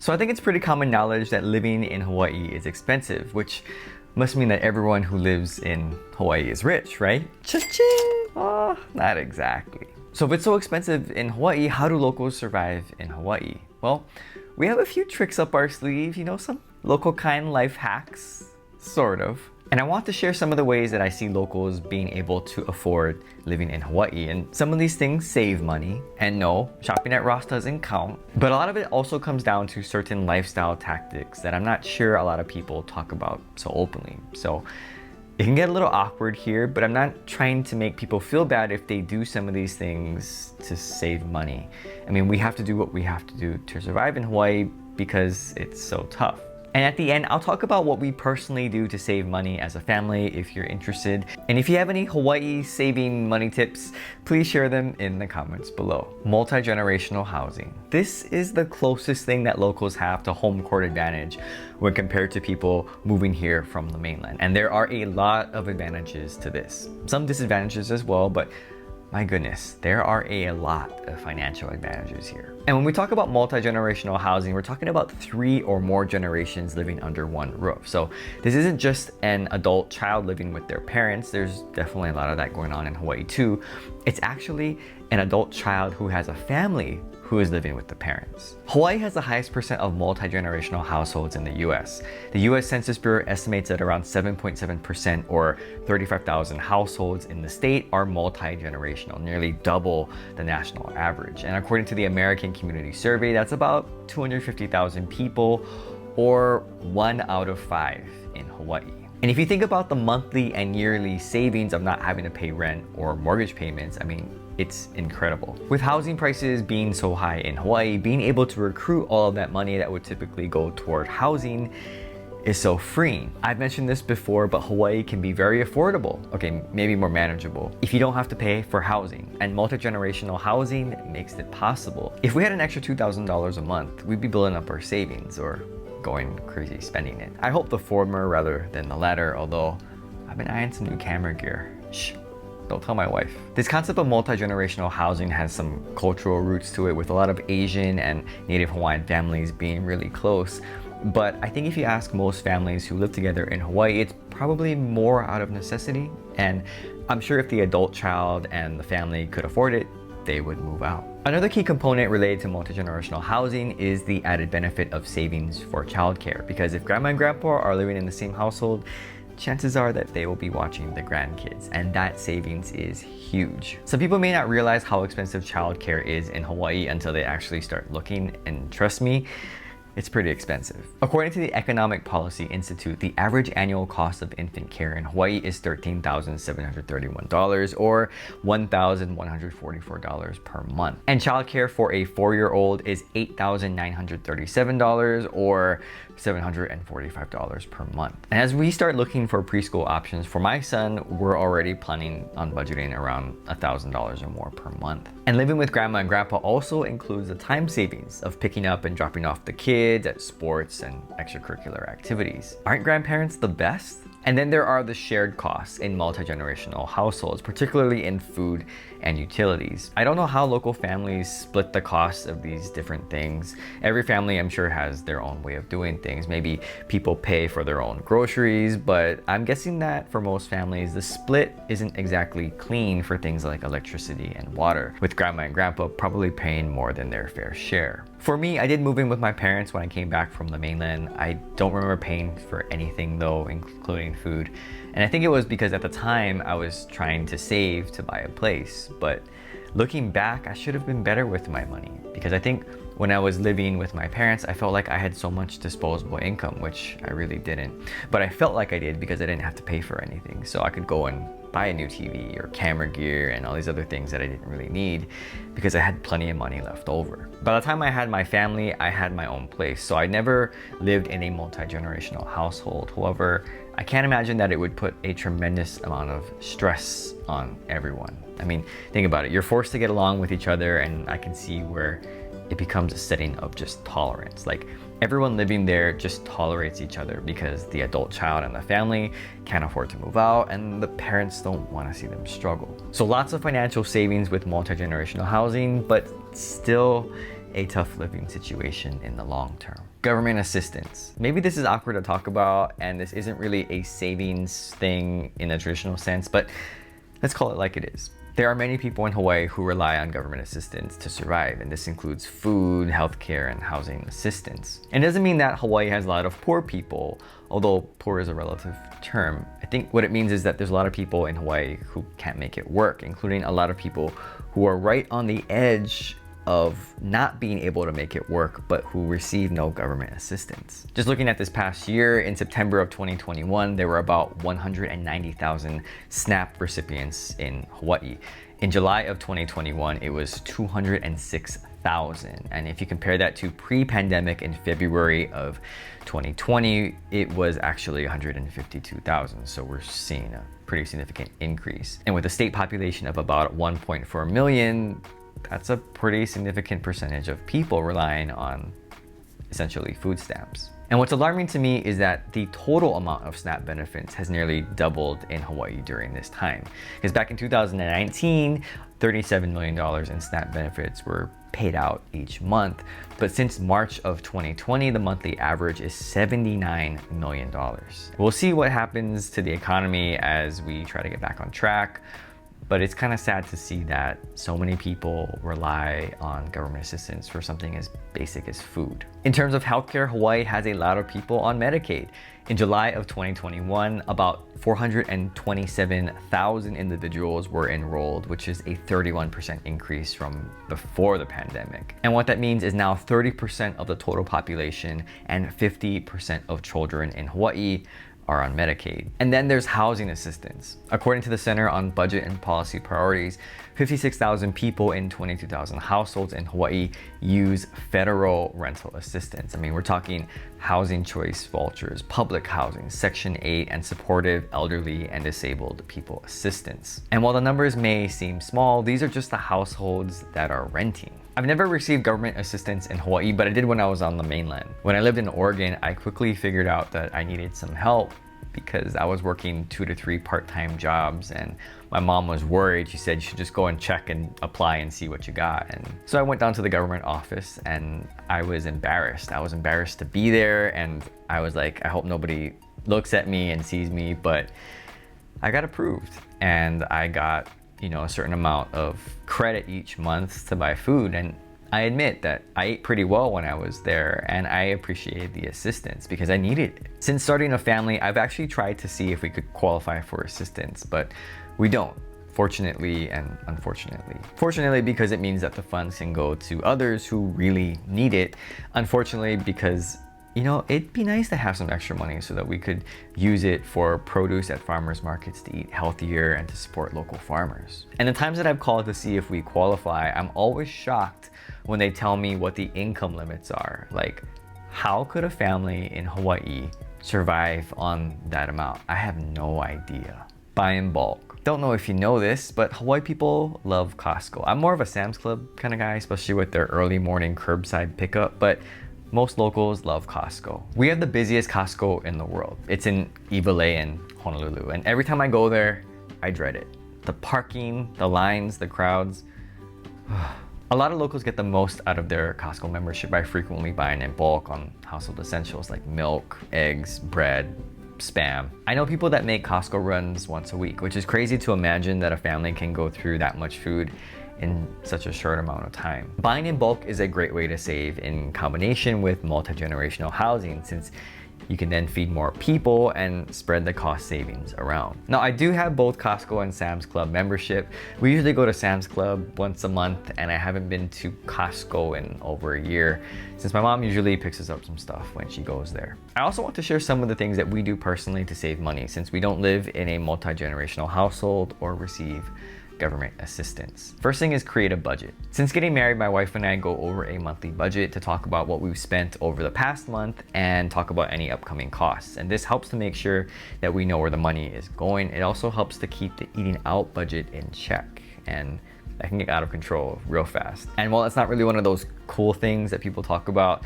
So I think it's pretty common knowledge that living in Hawaii is expensive, which must mean that everyone who lives in Hawaii is rich, right? Cha-ching! Oh, not exactly. So if it's so expensive in Hawaii, how do locals survive in Hawaii? Well, we have a few tricks up our sleeve, some local kind life hacks, sort of. And I want to share some of the ways that I see locals being able to afford living in Hawaii. And some of these things save money. And no, shopping at Ross doesn't count. But a lot of it also comes down to certain lifestyle tactics that I'm not sure a lot of people talk about so openly. So it can get a little awkward here, but I'm not trying to make people feel bad if they do some of these things to save money. I mean, we have to do what we have to do to survive in Hawaii because it's so tough. And at the end, I'll talk about what we personally do to save money as a family if you're interested. And if you have any Hawaii saving money tips, please share them in the comments below. Multi-generational housing. This is the closest thing that locals have to home court advantage when compared to people moving here from the mainland. And there are a lot of advantages to this. Some disadvantages as well, but my goodness, there are a lot of financial advantages here. And when we talk about multi-generational housing, we're talking about 3 or more generations living under one roof. So this isn't just an adult child living with their parents. There's definitely a lot of that going on in Hawaii too. It's actually an adult child who has a family who is living with the parents. Hawaii has the highest percent of multi-generational households in the US. The US Census Bureau estimates that around 7.7% or 35,000 households in the state are multi-generational, nearly double the national average. And according to the American Community Survey, that's about 250,000 people, or 1 out of 5 in Hawaii. And if you think about the monthly and yearly savings of not having to pay rent or mortgage payments, I mean, it's incredible. With housing prices being so high in Hawaii, being able to recruit all of that money that would typically go toward housing is so freeing. I've mentioned this before, but Hawaii can be very affordable. Okay, maybe more manageable if you don't have to pay for housing, and multi-generational housing makes it possible. If we had an extra $2,000 a month, we'd be building up our savings or going crazy spending it. I hope the former rather than the latter, although I've been eyeing some new camera gear. Shh. Don't tell my wife. This concept of multi-generational housing has some cultural roots to it, with a lot of Asian and Native Hawaiian families being really close. But I think if you ask most families who live together in Hawaii, it's probably more out of necessity. And I'm sure if the adult child and the family could afford it, they would move out. Another key component related to multi-generational housing is the added benefit of savings for childcare. Because if grandma and grandpa are living in the same household, chances are that they will be watching the grandkids, and that savings is huge. Some people may not realize how expensive childcare is in Hawaii until they actually start looking, and trust me, it's pretty expensive. According to the Economic Policy Institute, the average annual cost of infant care in Hawaii is $13,731 or $1,144 per month. And childcare for a 4-year-old is $8,937 or $745 per month. And as we start looking for preschool options for my son, we're already planning on budgeting around $1,000 or more per month. And living with grandma and grandpa also includes the time savings of picking up and dropping off the kids at sports and extracurricular activities. Aren't grandparents the best? And then there are the shared costs in multi-generational households, particularly in food and utilities. I don't know how local families split the costs of these different things. Every family, I'm sure, has their own way of doing things. Maybe people pay for their own groceries, but I'm guessing that for most families, the split isn't exactly clean for things like electricity and water, with grandma and grandpa probably paying more than their fair share. For me, I did move in with my parents when I came back from the mainland. I don't remember paying for anything though, including food. And I think it was because at the time I was trying to save to buy a place. But looking back, I should have been better with my money, because I think when I was living with my parents, I felt like I had so much disposable income, which I really didn't. But I felt like I did because I didn't have to pay for anything. So I could go and buy a new TV or camera gear and all these other things that I didn't really need because I had plenty of money left over. By the time I had my family, I had my own place. So I never lived in a multi-generational household. However, I can't imagine that it would put a tremendous amount of stress on everyone. I mean, think about it. You're forced to get along with each other, and I can see where it becomes a setting of just tolerance. Like, everyone living there just tolerates each other because the adult child and the family can't afford to move out, and the parents don't want to see them struggle. So lots of financial savings with multi-generational housing, but still a tough living situation in the long term. Government assistance. Maybe this is awkward to talk about, and this isn't really a savings thing in a traditional sense, but let's call it like it is. There are many people in Hawaii who rely on government assistance to survive, and this includes food, healthcare, and housing assistance. And it doesn't mean that Hawaii has a lot of poor people, although poor is a relative term. I think what it means is that there's a lot of people in Hawaii who can't make it work, including a lot of people who are right on the edge of not being able to make it work, but who receive no government assistance. Just looking at this past year, in September of 2021, there were about 190,000 SNAP recipients in Hawaii. In July of 2021, it was 206,000. And if you compare that to pre-pandemic in February of 2020, it was actually 152,000. So we're seeing a pretty significant increase. And with a state population of about 1.4 million, that's a pretty significant percentage of people relying on essentially food stamps. And what's alarming to me is that the total amount of SNAP benefits has nearly doubled in Hawaii during this time. Because back in 2019, $37 million in SNAP benefits were paid out each month. But since March of 2020, the monthly average is $79 million. We'll see what happens to the economy as we try to get back on track. But it's kind of sad to see that so many people rely on government assistance for something as basic as food. In terms of healthcare, Hawaii has a lot of people on Medicaid. In July of 2021, about 427,000 individuals were enrolled, which is a 31% increase from before the pandemic. And what that means is now 30% of the total population and 50% of children in Hawaii are on Medicaid. And then there's housing assistance. According to the Center on Budget and Policy Priorities, 56,000 people in 22,000 households in Hawaii use federal rental assistance. I mean, we're talking housing choice vouchers, public housing, Section 8, and supportive elderly and disabled people assistance. And while the numbers may seem small, these are just the households that are renting. I've never received government assistance in Hawaii, but I did when I was on the mainland. When I lived in Oregon, I quickly figured out that I needed some help because I was working 2 to 3 part-time jobs, and my mom was worried. She said you should just go and check and apply and see what you got. And so I went down to the government office, and I was embarrassed. I was embarrassed to be there, and I was like, I hope nobody looks at me and sees me, but I got approved, and I got a certain amount of credit each month to buy food. And I admit that I ate pretty well when I was there, and I appreciated the assistance because I needed it. Since starting a family, I've actually tried to see if we could qualify for assistance, but we don't. Fortunately and unfortunately. Fortunately, because it means that the funds can go to others who really need it. Unfortunately, because it'd be nice to have some extra money so that we could use it for produce at farmers markets to eat healthier and to support local farmers. And the times that I've called to see if we qualify, I'm always shocked when they tell me what the income limits are. Like, how could a family in Hawaii survive on that amount? I have no idea. Buy in bulk. Don't know if you know this, but Hawaii people love Costco. I'm more of a Sam's Club kind of guy, especially with their early morning curbside pickup, but most locals love Costco. We have the busiest Costco in the world. It's in Iwalei and Honolulu, and every time I go there, I dread it. The parking, the lines, the crowds. A lot of locals get the most out of their Costco membership by frequently buying in bulk on household essentials like milk, eggs, bread, Spam. I know people that make Costco runs once a week, which is crazy to imagine that a family can go through that much food in such a short amount of time. Buying in bulk is a great way to save in combination with multi-generational housing, since you can then feed more people and spread the cost savings around. Now, I do have both Costco and Sam's Club membership. We usually go to Sam's Club once a month, and I haven't been to Costco in over a year, since my mom usually picks us up some stuff when she goes there. I also want to share some of the things that we do personally to save money, since we don't live in a multi-generational household or receive government assistance. First thing is create a budget. Since getting married, my wife and I go over a monthly budget to talk about what we've spent over the past month and talk about any upcoming costs. And this helps to make sure that we know where the money is going. It also helps to keep the eating out budget in check, and that can get out of control real fast. And while it's not really one of those cool things that people talk about,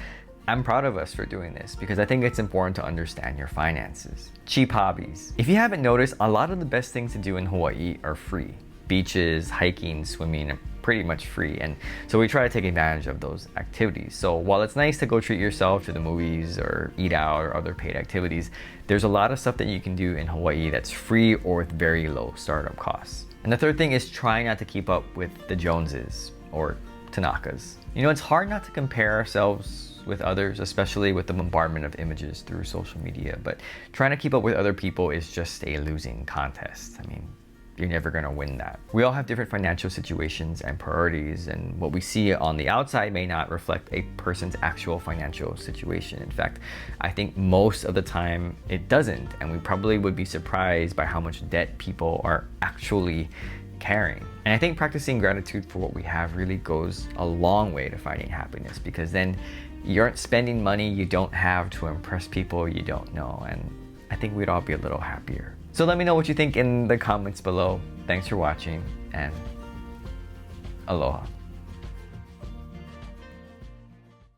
I'm proud of us for doing this because I think it's important to understand your finances. Cheap hobbies. If you haven't noticed, a lot of the best things to do in Hawaii are free. beaches, hiking, swimming are pretty much free. And so we try to take advantage of those activities. So while it's nice to go treat yourself to the movies or eat out or other paid activities, there's a lot of stuff that you can do in Hawaii that's free or with very low startup costs. And the third thing is try not to keep up with the Joneses or Tanakas. You know, it's hard not to compare ourselves with others, especially with the bombardment of images through social media, but trying to keep up with other people is just a losing contest. I mean, you're never gonna win that. We all have different financial situations and priorities, and what we see on the outside may not reflect a person's actual financial situation. In fact, I think most of the time it doesn't, and we probably would be surprised by how much debt people are actually carrying. And I think practicing gratitude for what we have really goes a long way to finding happiness, because then you aren't spending money you don't have to impress people you don't know, and I think we'd all be a little happier. So let me know what you think in the comments below. Thanks for watching, and aloha.